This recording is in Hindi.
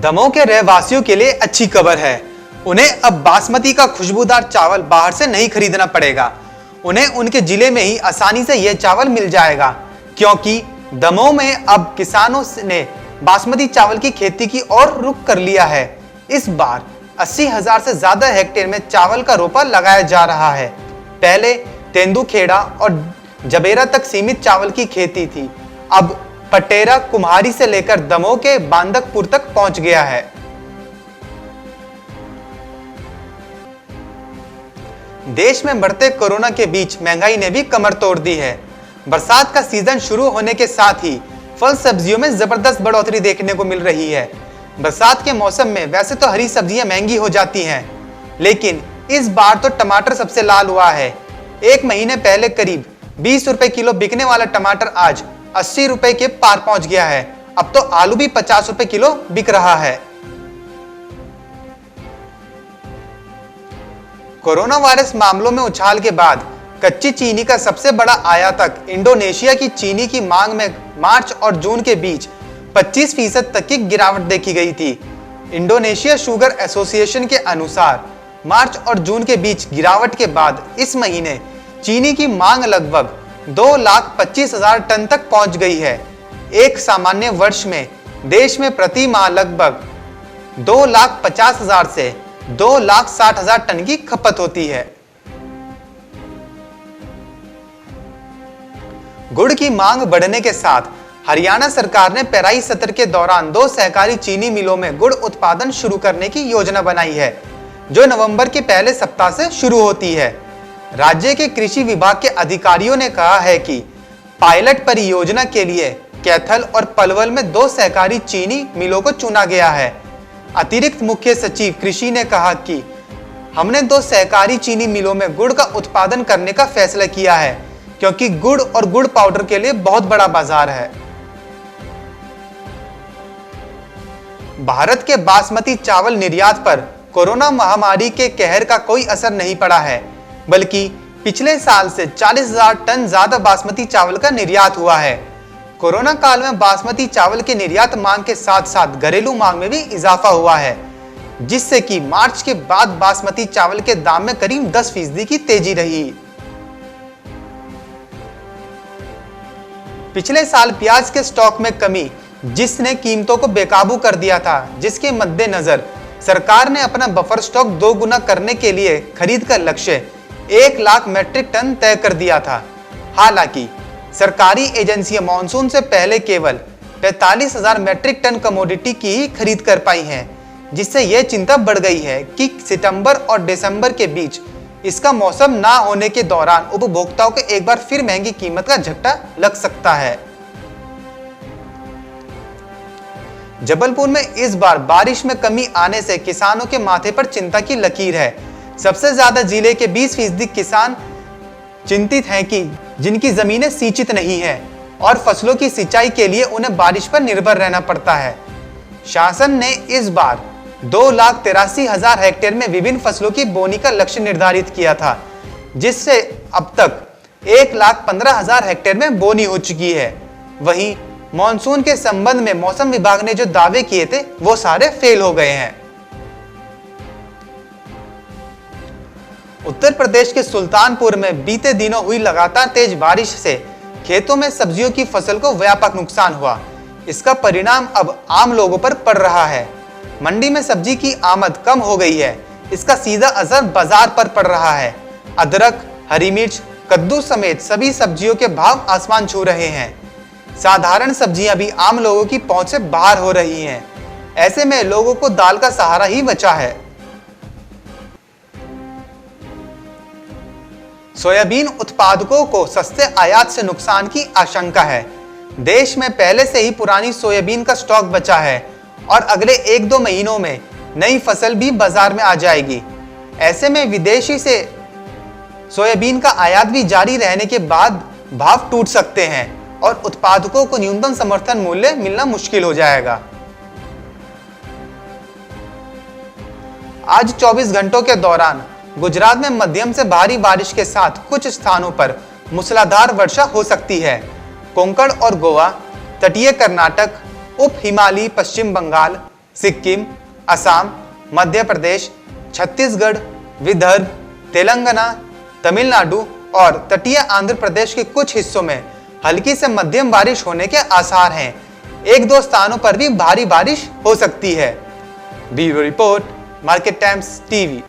दमोह के रहवासियों के लिए अच्छी खबर है। उन्हें अब बासमती का खुशबूदार चावल बाहर से नहीं खरीदना पड़ेगा। उन्हें उनके जिले में ही आसानी से यह चावल मिल जाएगा, क्योंकि दमोह में अब किसानों ने बासमती चावल की खेती की ओर रुख कर लिया है। इस बार 80,000 से ज्यादा हेक्टेयर में चावल का रोपा लगाया जा रहा है। पहले तेंदुखेड़ा और जबेरा तक सीमित चावल की खेती थी, अब पटेरा कुम्हारी से लेकर दमोह के बांदकपुर तक पहुंच गया है। देश में बढ़ते कोरोना के बीच महंगाई ने भी कमर तोड़ दी है। बरसात का सीजन शुरू होने के साथ ही फल सब्जियों में जबरदस्त बढ़ोतरी देखने को मिल रही है। बरसात के मौसम में वैसे तो हरी सब्जियां महंगी हो जाती हैं, लेकिन इस बार तो टमाटर सबसे लाल हुआ है। एक महीने पहले करीब 20 रुपए किलो बिकने वाला टमाटर आज 80 रुपए के पार पहुंच गया है। अब तो आलू भी 50 रुपए किलो बिक रहा है। कोरोना वायरस मामलों में उछाल के बाद कच्ची चीनी का सबसे बड़ा आयातक इंडोनेशिया की चीनी की मांग में मार्च और जून के बीच 25% तक की गिरावट देखी गई थी। इंडोनेशिया शुगर एसोसिएशन के अनुसार मार्च और जून के बीच गिरावट के बाद इस महीने चीनी की मांग लगभग 2,25,000 टन तक पहुंच गई है। एक सामान्य वर्ष में देश में प्रति माह लगभग 2,50,000 से 2,60,000 टन की खपत होती है। गुड़ की मांग बढ़ने के साथ हरियाणा सरकार ने पेराई सत्र के दौरान 2 सहकारी चीनी मिलों में गुड़ उत्पादन शुरू करने की योजना बनाई है, जो नवंबर के पहले सप्ताह से शुरू होती है। राज्य के कृषि विभाग के अधिकारियों ने कहा है कि पायलट परियोजना के लिए कैथल और पलवल में 2 सहकारी चीनी मिलों को चुना गया है। अतिरिक्त मुख्य सचिव कृषि ने कहा कि हमने 2 सहकारी चीनी मिलों में गुड़ का उत्पादन करने का फैसला किया है, क्योंकि गुड़ और गुड़ पाउडर के लिए बहुत बड़ा बाजार है। भारत के बासमती चावल निर्यात पर कोरोना महामारी के कहर का कोई असर नहीं पड़ा है, बल्कि पिछले साल से 40,000 टन ज्यादा बासमती चावल का निर्यात हुआ है। कोरोना काल में बासमती चावल के निर्यात मांग के साथ साथ घरेलू मांग में भी इजाफा हुआ है, जिससे कि मार्च के बाद बासमती चावल के दाम में करीब 10% की तेजी रही। पिछले साल प्याज के स्टॉक में कमी, जिसने कीमतों को बेकाबू कर दिया था, जिसके मद्देनजर सरकार ने अपना बफर स्टॉक 2 गुना करने के लिए खरीद का लक्ष्य 1 लाख मीट्रिक टन तय कर दिया था। हालांकि सरकारी एजेंसियां मॉनसून से पहले केवल 45,000 मीट्रिक टन कमोडिटी की ही खरीद कर पाई हैं, जिससे यह चिंता बढ़ गई है कि सितंबर और दिसंबर के बीच इसका मौसम ना होने के दौरान उपभोक्ताओं को एक बार फिर महंगी कीमत का झटका लग सकता है। जबलपुर में इस बार बारिश में कमी आने से किसानों के माथे पर चिंता की लकीर है। सबसे ज्यादा जिले के 20% किसान चिंतित हैं कि जिनकी जमीनें सिंचित नहीं है और फसलों की सिंचाई के लिए उन्हें बारिश पर निर्भर रहना पड़ता है। शासन ने इस बार 2,83,000 हेक्टेयर में विभिन्न फसलों की बोनी का लक्ष्य निर्धारित किया था, जिससे अब तक 1,15,000 हेक्टेयर में बोनी हो चुकी है। वहीं मॉनसून के संबंध में मौसम विभाग ने जो दावे किए थे वो सारे फेल हो गए हैं। उत्तर प्रदेश के सुल्तानपुर में बीते दिनों हुई लगातार तेज बारिश से खेतों में सब्जियों की फसल को व्यापक नुकसान हुआ। इसका परिणाम अब आम लोगों पर पड़ रहा है। मंडी में सब्जी की आमद कम हो गई है। इसका सीधा असर बाजार पर पड़ रहा है। अदरक, हरी मिर्च, कद्दू समेत सभी सब्जियों के भाव आसमान छू रहे हैं। साधारण सब्जियां भी आम लोगों की पहुंच से बाहर हो रही हैं। ऐसे में लोगों को दाल का सहारा ही बचा है। सोयाबीन उत्पादकों को सस्ते आयात से नुकसान की आशंका है। देश में पहले से ही पुरानी सोयाबीन का स्टॉक बचा है और अगले 1-2 महीनों में नई फसल भी बाजार में आ जाएगी। ऐसे में विदेशी से सोयाबीन का आयात भी जारी रहने के बाद भाव टूट सकते हैं और उत्पादकों को न्यूनतम समर्थन मूल्य मिलना मुश्किल हो जाएगा। आज 24 घंटों के दौरान गुजरात में मध्यम से भारी बारिश के साथ कुछ स्थानों पर मूसलाधार वर्षा हो सकती है। कोंकण और गोवा, तटीय कर्नाटक, उप हिमालयी पश्चिम बंगाल, सिक्किम, असम, मध्य प्रदेश, छत्तीसगढ़, विदर्भ, तेलंगाना, तमिलनाडु और तटीय आंध्र प्रदेश के कुछ हिस्सों में हल्की से मध्यम बारिश होने के आसार हैं। एक दो स्थानों पर भी भारी बारिश हो सकती है। Bureau report, market times TV.